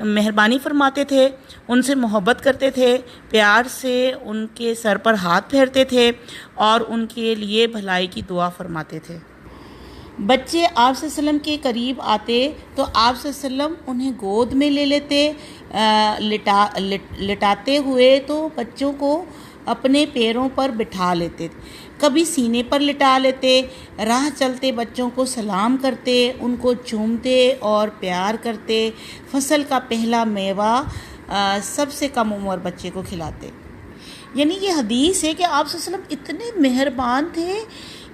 مہربانی فرماتے تھے، ان سے محبت کرتے تھے، پیار سے ان کے سر پر ہاتھ پھیرتے تھے اور ان کے لیے بھلائی کی دعا فرماتے تھے۔ بچے آپ صلی اللہ علیہ وسلم کے قریب آتے تو آپ صلی اللہ علیہ وسلم انہیں گود میں لے لیتے، لٹاتے ہوئے تو بچوں کو اپنے پیروں پر بٹھا لیتے، کبھی سینے پر لٹا لیتے، راہ چلتے بچوں کو سلام کرتے، ان کو چومتے اور پیار کرتے، فصل کا پہلا میوہ سب سے کم عمر بچے کو کھلاتے۔ یعنی یہ حدیث ہے کہ آپ صلی اللہ علیہ وسلم اتنے مہربان تھے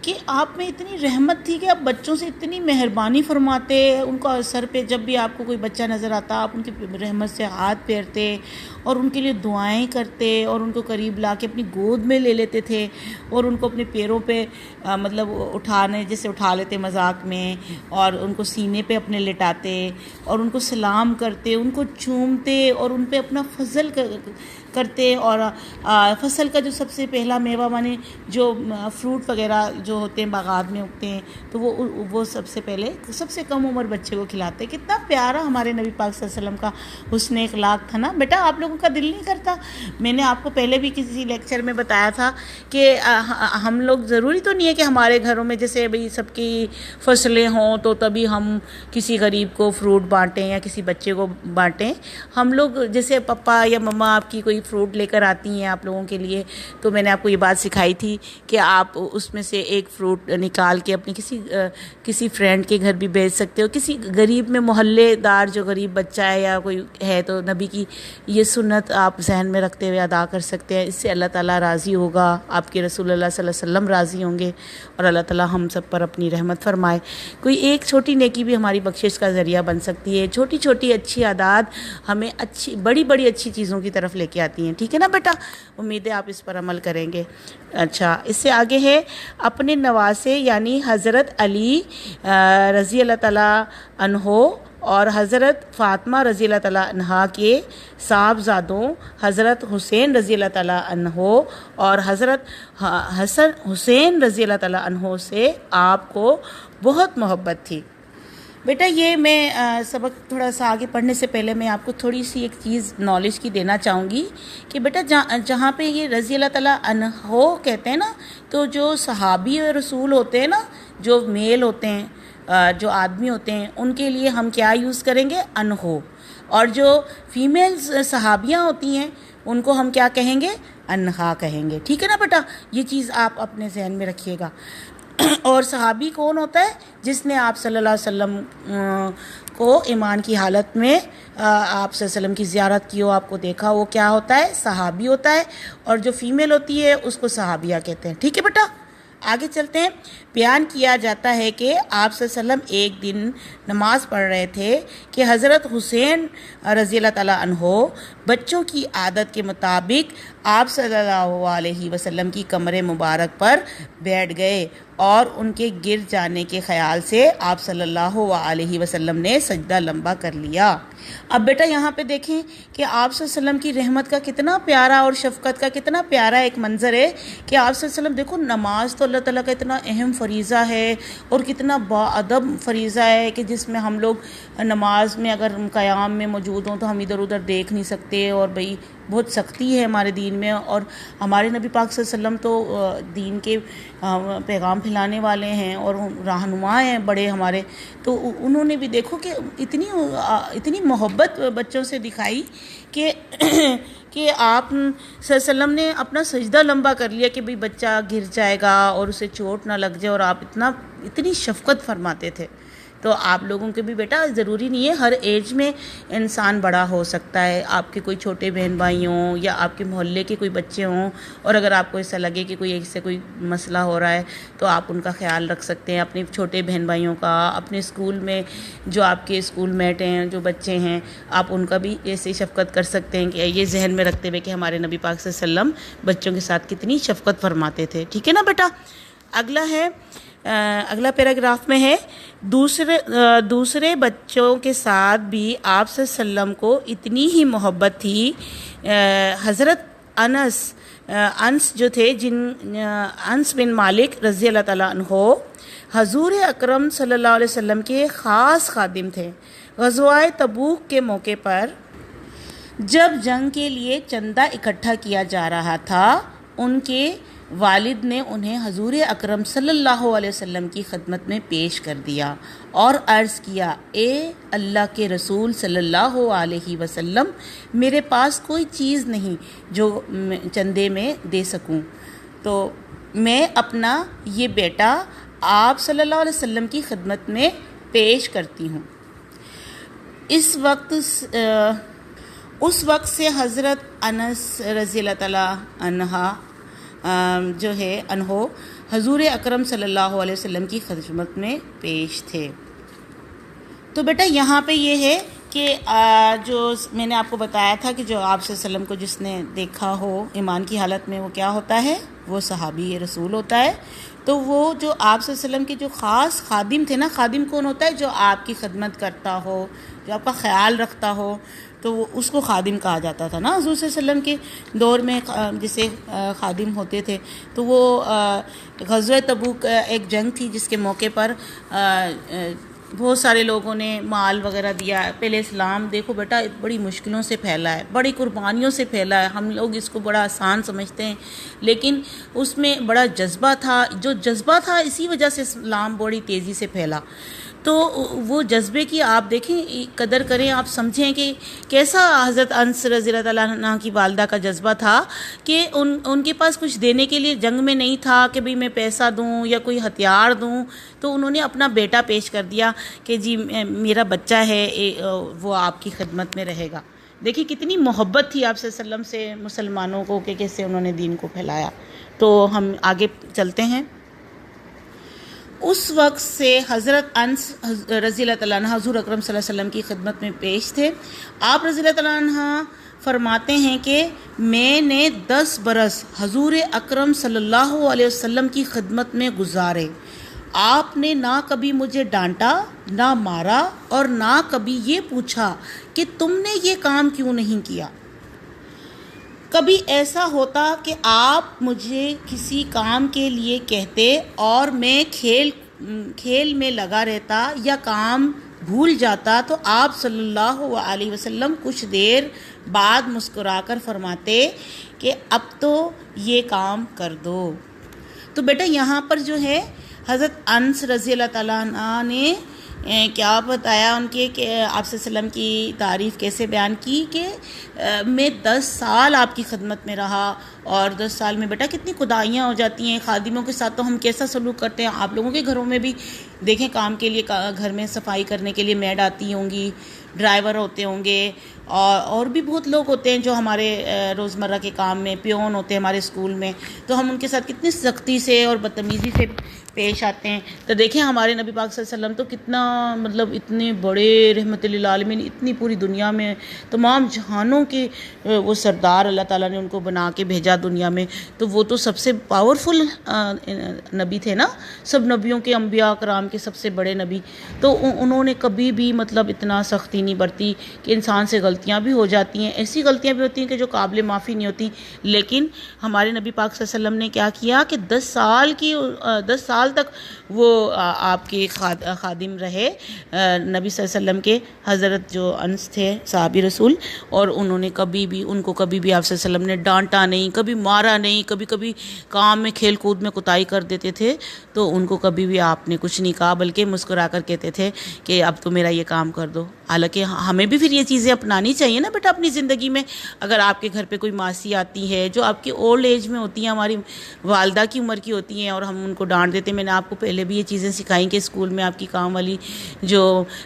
کہ آپ میں اتنی رحمت تھی کہ آپ بچوں سے اتنی مہربانی فرماتے، ان کا سر پہ جب بھی آپ کو کوئی بچہ نظر آتا آپ ان کی رحمت سے ہاتھ پھیرتے اور ان کے لیے دعائیں کرتے اور ان کو قریب لا کے اپنی گود میں لے لیتے تھے اور ان کو اپنے پیروں پہ مطلب اٹھانے جیسے اٹھا لیتے مذاق میں، اور ان کو سینے پہ اپنے لٹاتے اور ان کو سلام کرتے، ان کو چومتے اور ان پہ اپنا فضل کرتے، اور فصل کا جو سب سے پہلا میوہ مانے جو فروٹ وغیرہ جو ہوتے ہیں باغات میں اگتے ہیں تو وہ سب سے پہلے سب سے کم عمر بچے کو کھلاتے۔ کتنا پیارا ہمارے نبی پاک صلی اللہ علیہ وسلم کا حسن اخلاق تھا نا بیٹا۔ آپ لوگوں کا دل نہیں کرتا؟ میں نے آپ کو پہلے بھی کسی لیکچر میں بتایا تھا کہ ہم لوگ ضروری تو نہیں ہے کہ ہمارے گھروں میں جیسے بھئی سب کی فصلیں ہوں تو تبھی ہم کسی غریب کو فروٹ بانٹیں یا کسی بچے کو بانٹیں۔ ہم لوگ جیسے پپا یا مما آپ کی کوئی فروٹ لے کر آتی ہیں آپ لوگوں کے لیے تو میں نے آپ کو یہ بات سکھائی تھی کہ آپ اس میں سے ایک فروٹ نکال کے اپنی کسی فرینڈ کے گھر بھی بھیج سکتے ہو، کسی غریب میں محلے دار جو غریب بچہ ہے یا کوئی ہے تو نبی کی یہ سنت آپ ذہن میں رکھتے ہوئے ادا کر سکتے ہیں۔ اس سے اللہ تعالیٰ راضی ہوگا، آپ کے رسول اللہ صلی اللہ علیہ وسلم راضی ہوں گے اور اللہ تعالیٰ ہم سب پر اپنی رحمت فرمائے۔ کوئی ایک چھوٹی نیکی بھی ہماری بخشش کا ذریعہ بن سکتی ہے۔ چھوٹی چھوٹی اچھی عادات ہمیں بڑی اچھی چیزوں کی طرف لے کے آتی ہیں، ٹھیک ہے نا بیٹا؟ امید ہے آپ اس پر عمل کریں گے۔ اچھا، اس سے آگے ہے اپنے نواسے یعنی حضرت علی رضی اللہ تعالیٰ عنہ اور حضرت فاطمہ رضی اللہ تعالیٰ عنہا کے صاحبزادوں حضرت حسین رضی اللہ تعالیٰ عنہ اور حضرت حسن حسین رضی اللہ تعالیٰ عنہ سے آپ کو بہت محبت تھی۔ بیٹا یہ میں سبق تھوڑا سا آگے پڑھنے سے پہلے میں آپ کو تھوڑی سی ایک چیز نالج کی دینا چاہوں گی کہ بیٹا جہاں پہ یہ رضی اللہ تعالیٰ عنہ کہتے ہیں نا تو جو صحابی رسول ہوتے ہیں نا، جو میل ہوتے ہیں جو آدمی ہوتے ہیں ان کے لیے ہم کیا یوز کریں گے؟ عنہ، اور جو فیمیل صحابیاں ہوتی ہیں ان کو ہم کیا کہیں گے؟ عنہا کہیں گے، ٹھیک ہے نا بیٹا؟ یہ چیز آپ اپنے ذہن میں رکھیے گا۔ اور صحابی کون ہوتا ہے؟ جس نے آپ صلی اللہ علیہ وسلم کو ایمان کی حالت میں آپ صلی اللہ علیہ وسلم کی زیارت کی ہو، آپ کو دیکھا، وہ کیا ہوتا ہے؟ صحابی ہوتا ہے۔ اور جو فیمیل ہوتی ہے اس کو صحابیہ کہتے ہیں، ٹھیک ہے بیٹا؟ آگے چلتے ہیں۔ بیان کیا جاتا ہے کہ آپ صلی اللہ علیہ وسلم ایک دن نماز پڑھ رہے تھے کہ حضرت حسین رضی اللہ تعالیٰ عنہ بچوں کی عادت کے مطابق آپ صلی اللہ علیہ وسلم کی کمر مبارک پر بیٹھ گئے اور ان کے گر جانے کے خیال سے آپ صلی اللہ علیہ وسلم نے سجدہ لمبا کر لیا۔ اب بیٹا یہاں پہ دیکھیں کہ آپ صلی اللہ علیہ وسلم کی رحمت کا کتنا پیارا اور شفقت کا کتنا پیارا ایک منظر ہے کہ آپ صلی اللہ علیہ وسلم دیکھو، نماز تو اللہ تعالیٰ کا اتنا اہم فریضہ ہے اور کتنا باادب فریضہ ہے کہ جس میں ہم لوگ نماز میں اگر قیام میں موجود ہوں تو ہم ادھر ادھر دیکھ نہیں سکتے، اور بھئی بہت سختی ہے ہمارے دین میں، اور ہمارے نبی پاک صلی اللہ علیہ وسلم تو دین کے پیغام پھیلانے والے ہیں اور رہنما ہیں بڑے ہمارے، تو انہوں نے بھی دیکھو کہ اتنی محبت بچوں سے دکھائی کہ آپ صلی اللہ علیہ وسلم نے اپنا سجدہ لمبا کر لیا کہ بھئی بچہ گر جائے گا اور اسے چوٹ نہ لگ جائے، اور آپ اتنی شفقت فرماتے تھے۔ تو آپ لوگوں کے بھی بیٹا ضروری نہیں ہے ہر ایج میں انسان بڑا ہو سکتا ہے، آپ کے کوئی چھوٹے بہن بھائی ہوں یا آپ کے محلے کے کوئی بچے ہوں، اور اگر آپ کو ایسا لگے کہ کوئی ایک سے کوئی مسئلہ ہو رہا ہے تو آپ ان کا خیال رکھ سکتے ہیں، اپنے چھوٹے بہن بھائیوں کا، اپنے اسکول میں جو آپ کے اسکول میٹ ہیں جو بچے ہیں آپ ان کا بھی ایسے شفقت کر سکتے ہیں کہ یہ ذہن میں رکھتے ہوئے کہ ہمارے نبی پاک صلی اللہ علیہ وسلم بچوں کے ساتھ کتنی شفقت فرماتے تھے، ٹھیک ہے نا بیٹا؟ اگلا پیراگراف میں ہے دوسرے بچوں کے ساتھ بھی آپ صلی اللہ علیہ وسلم کو اتنی ہی محبت تھی۔ حضرت انس جو تھے انس بن مالک رضی اللہ تعالیٰ عنہ حضور اکرم صلی اللہ علیہ وسلم کے خاص خادم تھے۔ غزوہ تبوک کے موقع پر جب جنگ کے لیے چندہ اکٹھا کیا جا رہا تھا، ان کے والد نے انہیں حضور اکرم صلی اللہ علیہ وسلم کی خدمت میں پیش کر دیا اور عرض کیا، اے اللہ کے رسول صلی اللہ علیہ وسلم، میرے پاس کوئی چیز نہیں جو چندے میں دے سکوں، تو میں اپنا یہ بیٹا آپ صلی اللہ علیہ وسلم کی خدمت میں پیش کرتی ہوں۔ اس وقت سے حضرت انس رضی اللہ تعالیٰ عنہ حضور اکرم صلی اللہ علیہ وسلم کی خدمت میں پیش تھے۔ تو بیٹا یہاں پہ یہ ہے کہ جو میں نے آپ کو بتایا تھا کہ جو آپ صلی اللہ علیہ وسلم کو جس نے دیکھا ہو ایمان کی حالت میں، وہ کیا ہوتا ہے؟ وہ صحابی رسول ہوتا ہے۔ تو وہ جو آپ صلی اللہ علیہ وسلم کے جو خاص خادم تھے نا، خادم کون ہوتا ہے؟ جو آپ کی خدمت کرتا ہو، جو آپ کا خیال رکھتا ہو، تو وہ اس کو خادم کہا جاتا تھا نا۔ حضور صلی اللہ علیہ وسلم کے دور میں جسے خادم ہوتے تھے، تو وہ غزوہ تبوک ایک جنگ تھی جس کے موقع پر بہت سارے لوگوں نے مال وغیرہ دیا۔ پہلے اسلام دیکھو بیٹا بڑی مشکلوں سے پھیلا ہے، بڑی قربانیوں سے پھیلا ہے۔ ہم لوگ اس کو بڑا آسان سمجھتے ہیں، لیکن اس میں بڑا جذبہ تھا۔ جو جذبہ تھا اسی وجہ سے اسلام بڑی تیزی سے پھیلا۔ تو وہ جذبے کی آپ دیکھیں، قدر کریں، آپ سمجھیں کہ کیسا حضرت انس رضی اللہ تعالیٰ عنہ کی والدہ کا جذبہ تھا کہ ان کے پاس کچھ دینے کے لیے جنگ میں نہیں تھا کہ بھئی میں پیسہ دوں یا کوئی ہتھیار دوں، تو انہوں نے اپنا بیٹا پیش کر دیا کہ جی میرا بچہ ہے، وہ آپ کی خدمت میں رہے گا۔ دیکھیں کتنی محبت تھی آپ صلی اللہ علیہ وسلم سے مسلمانوں کو کہ کیسے انہوں نے دین کو پھیلایا۔ تو ہم آگے چلتے ہیں۔ اس وقت سے حضرت انس رضی اللہ تعالیٰ عنہ حضور اکرم صلی اللہ علیہ وسلم کی خدمت میں پیش تھے۔ آپ رضی اللہ تعالیٰ عنہ فرماتے ہیں کہ میں نے 10 برس حضور اکرم صلی اللہ علیہ وسلم کی خدمت میں گزارے۔ آپ نے نہ کبھی مجھے ڈانٹا، نہ مارا، اور نہ کبھی یہ پوچھا کہ تم نے یہ کام کیوں نہیں کیا۔ کبھی ایسا ہوتا کہ آپ مجھے کسی کام کے لیے کہتے اور میں کھیل میں لگا رہتا یا کام بھول جاتا، تو آپ صلی اللہ علیہ وسلم کچھ دیر بعد مسکرا کر فرماتے کہ اب تو یہ کام کر دو۔ تو بیٹا یہاں پر جو ہے حضرت انس رضی اللہ تعالیٰ عنہ نے کیا بتایا ان کے کہ آپ صلی اللہ علیہ وسلم کی تعریف کیسے بیان کی کہ میں 10 سال آپ کی خدمت میں رہا، اور 10 سال میں بیٹا کتنی خدائیاں ہو جاتی ہیں۔ خادموں کے ساتھ تو ہم کیسا سلوک کرتے ہیں، آپ لوگوں کے گھروں میں بھی دیکھیں، کام کے لیے گھر میں صفائی کرنے کے لیے میڈ آتی ہوں گی، ڈرائیور ہوتے ہوں گے، اور بھی بہت لوگ ہوتے ہیں جو ہمارے روزمرہ کے کام میں پیون ہوتے ہیں ہمارے اسکول میں، تو ہم ان کے ساتھ کتنی سختی سے اور بدتمیزی سے پیش آتے ہیں۔ تو دیکھیں ہمارے نبی پاک صلی اللہ علیہ وسلم تو کتنا مطلب اتنے بڑے رحمت للعالمین، اتنی پوری دنیا میں تمام جہانوں کے وہ سردار اللہ تعالیٰ نے ان کو بنا کے بھیجا دنیا میں، تو وہ تو سب سے پاورفل نبی تھے نا، سب نبیوں کے انبیاء کرام کے سب سے بڑے نبی۔ تو انہوں نے کبھی بھی مطلب اتنا سختی نہیں برتی کہ انسان سے غلطیاں بھی ہو جاتی ہیں، ایسی غلطیاں بھی ہوتی ہیں کہ جو قابل معافی نہیں ہوتی، لیکن ہمارے نبی پاک صلی اللہ علیہ وسلم نے کیا کیا کہ 10 سال تک وہ آپ کے خادم رہے نبی صلی اللہ علیہ وسلم کے، حضرت جو انس تھے صحابی رسول، اور انہوں نے ان کو کبھی بھی آپ صلی اللہ علیہ وسلم نے ڈانٹا نہیں، کبھی مارا نہیں، کبھی کام میں کھیل کود میں کوتاہی کر دیتے تھے تو ان کو کبھی بھی آپ نے کچھ نہیں کہا، بلکہ مسکرا کر کہتے تھے کہ اب تو میرا یہ کام کر دو۔ حالانکہ ہمیں بھی پھر یہ چیزیں اپنانی چاہیے نا بیٹا اپنی زندگی میں۔ اگر آپ کے گھر پہ کوئی ماسی آتی ہے جو آپ کی اولڈ ایج میں ہوتی ہیں، ہماری والدہ کی عمر کی ہوتی ہیں، اور ہم ان کو ڈانٹ دیتے ہیں، میں نے آپ کو پہلے بھی یہ چیزیں سکھائیں کہ اسکول میں آپ کی کام والی جو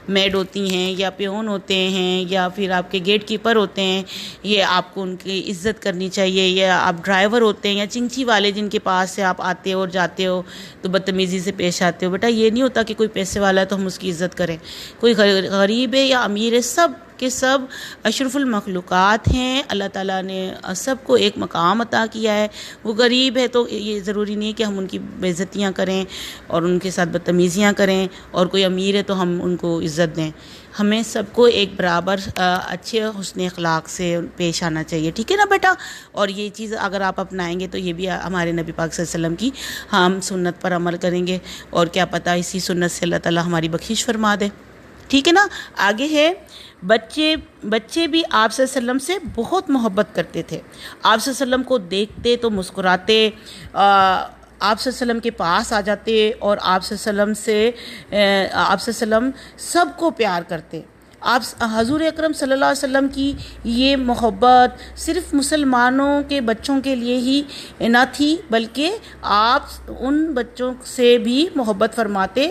میڈ ہوتی ہیں یا پیون ہوتے ہیں یا پھر آپ کے گیٹ کیپر ہوتے ہیں، یہ آپ کو ان کی عزت کرنی چاہیے، یا آپ ڈرائیور ہوتے ہیں یا چنچی والے جن کے پاس سے آپ آتے ہو اور جاتے ہو تو بدتمیزی سے پیش آتے ہو، بیٹا یہ نہیں ہوتا کہ کوئی پیسے والا ہے تو ہم اس کی عزت کریں، کوئی غریب ہے یا امیر ہے، سب کے سب اشرف المخلوقات ہیں، اللہ تعالیٰ نے سب کو ایک مقام عطا کیا ہے۔ وہ غریب ہے تو یہ ضروری نہیں کہ ہم ان کی بے عزتیاں کریں اور ان کے ساتھ بدتمیزیاں کریں، اور کوئی امیر ہے تو ہم ان کو عزت دیں۔ ہمیں سب کو ایک برابر اچھے حسن اخلاق سے پیش آنا چاہیے، ٹھیک ہے نا بیٹا؟ اور یہ چیز اگر آپ اپنائیں گے تو یہ بھی ہمارے نبی پاک صلی اللہ علیہ وسلم کی ہم سنت پر عمل کریں گے، اور کیا پتہ اسی سنت سے اللہ تعالیٰ ہماری بخشش فرما دے۔ ٹھیک ہے نا. آگے ہے بچے بھی آپ صلی اللہ علیہ وسلم سے بہت محبت کرتے تھے. آپ صلی اللہ علیہ وسلم کو دیکھتے تو مسکراتے، آپ صلی اللہ علیہ وسلم کے پاس آ جاتے اور آپ صلی اللہ علیہ وسلم سب کو پیار کرتے. آپ حضور اکرم صلی اللہ علیہ وسلم کی یہ محبت صرف مسلمانوں کے بچوں کے لیے ہی نہ تھی، بلکہ آپ ان بچوں سے بھی محبت فرماتے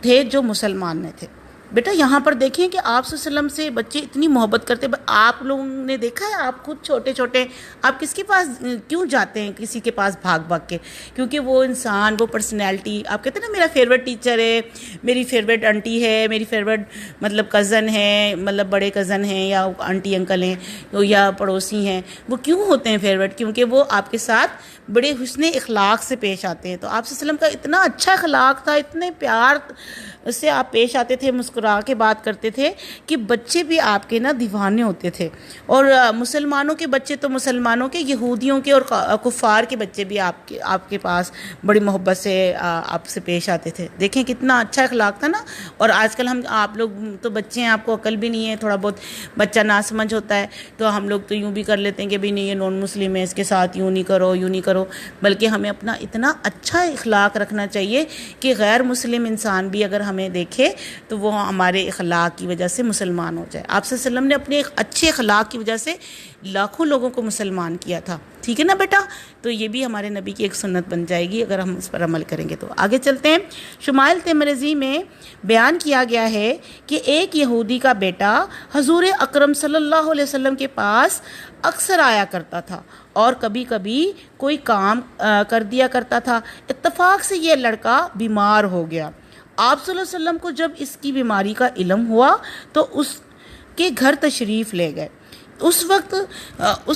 تھے جو مسلمان نہ تھے. بیٹا یہاں پر دیکھیں کہ آپ صلی اللہ علیہ وسلم سے بچے اتنی محبت کرتے. آپ لوگوں نے دیکھا ہے، آپ خود چھوٹے چھوٹے آپ کس کے پاس کیوں جاتے ہیں کسی کے پاس بھاگ بھاگ کے؟ کیونکہ وہ انسان، وہ پرسنالٹی، آپ کہتے ہیں نا میرا فیوریٹ ٹیچر ہے، میری فیوریٹ آنٹی ہے، میری فیوریٹ مطلب کزن ہے، مطلب بڑے کزن ہیں یا آنٹی انکل ہیں یا پڑوسی ہیں. وہ کیوں ہوتے ہیں فیوریٹ؟ کیونکہ وہ آپ کے ساتھ بڑے حسن اخلاق سے پیش آتے ہیں. تو آپ صلی اللہ علیہ وسلم کا اتنا اچھا اخلاق تھا، اتنے پیار سے آپ پیش آتے تھے، مسکرا کے بات کرتے تھے کہ بچے بھی آپ کے نا دیوانے ہوتے تھے. اور مسلمانوں کے بچے تو مسلمانوں کے، یہودیوں کے اور کفار کے بچے بھی آپ کے پاس بڑی محبت سے آپ سے پیش آتے تھے. دیکھیں کتنا اچھا اخلاق تھا نا. اور آج کل آپ لوگ تو بچے ہیں، آپ کو عقل بھی نہیں ہے، تھوڑا بہت بچہ ناسمجھ ہوتا ہے تو ہم لوگ تو یوں بھی کر لیتے ہیں کہ بھی نہیں یہ نان مسلم ہے، اس کے ساتھ یوں نہیں کرو یوں نہیں کرو. بلکہ ہمیں اپنا اتنا اچھا اخلاق رکھنا چاہیے کہ غیر مسلم انسان بھی اگر ہمیں دیکھے تو وہ ہمارے اخلاق کی وجہ سے مسلمان ہو جائے. آپ صلی اللہ علیہ وسلم نے اپنے ایک اچھے اخلاق کی وجہ سے لاکھوں لوگوں کو مسلمان کیا تھا. ٹھیک ہے نا بیٹا؟ تو یہ بھی ہمارے نبی کی ایک سنت بن جائے گی اگر ہم اس پر عمل کریں گے. تو آگے چلتے ہیں. شمائل ترمذی میں بیان کیا گیا ہے کہ ایک یہودی کا بیٹا حضور اکرم صلی اللہ علیہ وسلم کے پاس اکثر آیا کرتا تھا اور کبھی کبھی کوئی کام کر دیا کرتا تھا. اتفاق سے یہ لڑکا بیمار ہو گیا. آپ صلی اللہ علیہ وسلم کو جب اس کی بیماری کا علم ہوا تو اس کے گھر تشریف لے گئے. اس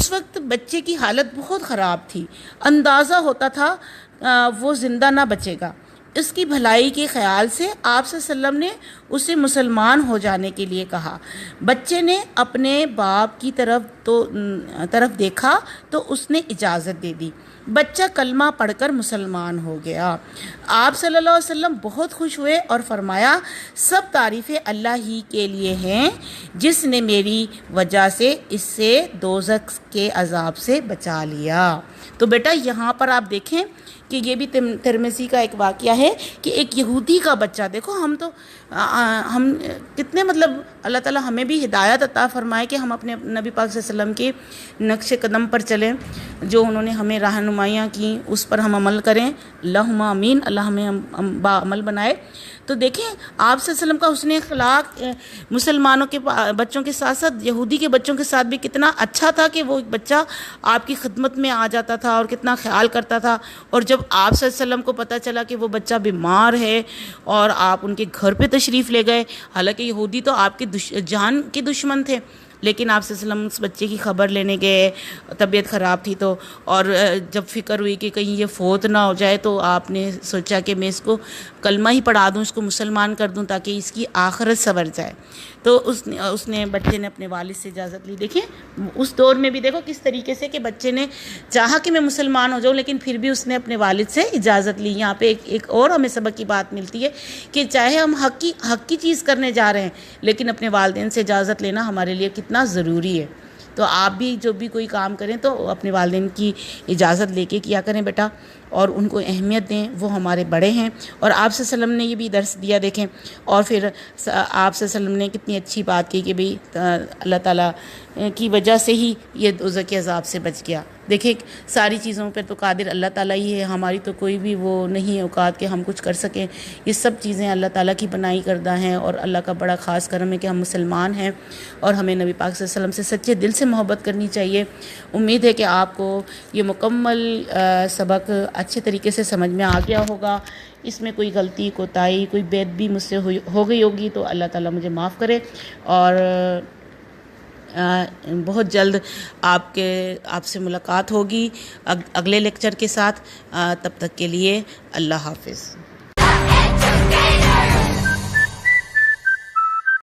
وقت بچے کی حالت بہت خراب تھی. اندازہ ہوتا تھا وہ زندہ نہ بچے گا. اس کی بھلائی کے خیال سے آپ صلی اللہ علیہ وسلم نے اسے مسلمان ہو جانے کے لیے کہا. بچے نے اپنے باپ کی طرف دیکھا تو اس نے اجازت دے دی. بچہ کلمہ پڑھ کر مسلمان ہو گیا. آپ صلی اللہ علیہ وسلم بہت خوش ہوئے اور فرمایا سب تعریفیں اللہ ہی کے لیے ہیں جس نے میری وجہ سے اس سے دوزخ کے عذاب سے بچا لیا. تو بیٹا یہاں پر آپ دیکھیں کہ یہ بھی ترمذی کا ایک واقعہ ہے کہ ایک یہودی کا بچہ، دیکھو ہم کتنے مطلب اللہ تعالیٰ ہمیں بھی ہدایت عطا فرمائے کہ ہم اپنے نبی پاک صلی اللہ علیہ وسلم کے نقش قدم پر چلیں، جو انہوں نے ہمیں رہنمائیاں کی اس پر ہم عمل کریں. اللہم آمین. اللہ ہمیں باعمل بنائے. تو دیکھیں آپ صلی اللہ علیہ وسلم کا حسن اخلاق مسلمانوں کے بچوں کے ساتھ ساتھ یہودی کے بچوں کے ساتھ بھی کتنا اچھا تھا کہ وہ بچہ آپ کی خدمت میں آ جاتا تھا اور کتنا خیال کرتا تھا. اور جب آپ صلی اللہ علیہ وسلم کو پتہ چلا کہ وہ بچہ بیمار ہے اور آپ ان کے گھر پہ تشریف لے گئے، حالانکہ یہودی تو آپ کے جان کے دشمن تھے، لیکن آپ صلی اللہ علیہ وسلم اس بچے کی خبر لینے گئے. طبیعت خراب تھی تو، اور جب فکر ہوئی کہ کہیں یہ فوت نہ ہو جائے تو آپ نے سوچا کہ میں اس کو کلمہ ہی پڑھا دوں، اس کو مسلمان کر دوں تاکہ اس کی آخرت سنور جائے. تو اس نے بچے نے اپنے والد سے اجازت لی. دیکھیں اس دور میں بھی دیکھو کس طریقے سے کہ بچے نے چاہا کہ میں مسلمان ہو جاؤں لیکن پھر بھی اس نے اپنے والد سے اجازت لی. یہاں پہ ایک اور ہمیں سبق کی بات ملتی ہے کہ چاہے ہم حق کی چیز کرنے جا رہے ہیں لیکن اپنے والدین سے اجازت لینا ہمارے لیے کتنا ضروری ہے. تو آپ بھی جو بھی کوئی کام کریں تو اپنے والدین کی اجازت لے کے کیا کریں بیٹا، اور ان کو اہمیت دیں، وہ ہمارے بڑے ہیں. اور آپ صلی اللہ علیہ وسلم نے یہ بھی درس دیا دیکھیں. اور پھر آپ صلی اللہ علیہ وسلم نے کتنی اچھی بات کی کہ بھئی اللہ تعالیٰ کی وجہ سے ہی یہ دوزخ کے عذاب سے بچ گیا. دیکھیں ساری چیزوں پہ تو قادر اللہ تعالیٰ ہی ہے، ہماری تو کوئی بھی وہ نہیں ہے اوقات کہ ہم کچھ کر سکیں. یہ سب چیزیں اللہ تعالیٰ کی بنائی کردہ ہیں اور اللہ کا بڑا خاص کرم ہے کہ ہم مسلمان ہیں اور ہمیں نبی پاک صلی اللہ علیہ وسلم سے سچے دل سے محبت کرنی چاہیے. امید ہے کہ آپ کو یہ مکمل سبق اچھے طریقے سے سمجھ میں آ گیا ہوگا. اس میں کوئی غلطی کوتاہی کوئی بے ادبی مجھ سے ہو گئی ہوگی تو اللہ تعالیٰ مجھے معاف کرے. اور بہت جلد آپ سے ملاقات ہوگی اگلے لیکچر کے ساتھ. تب تک کے لیے اللہ حافظ.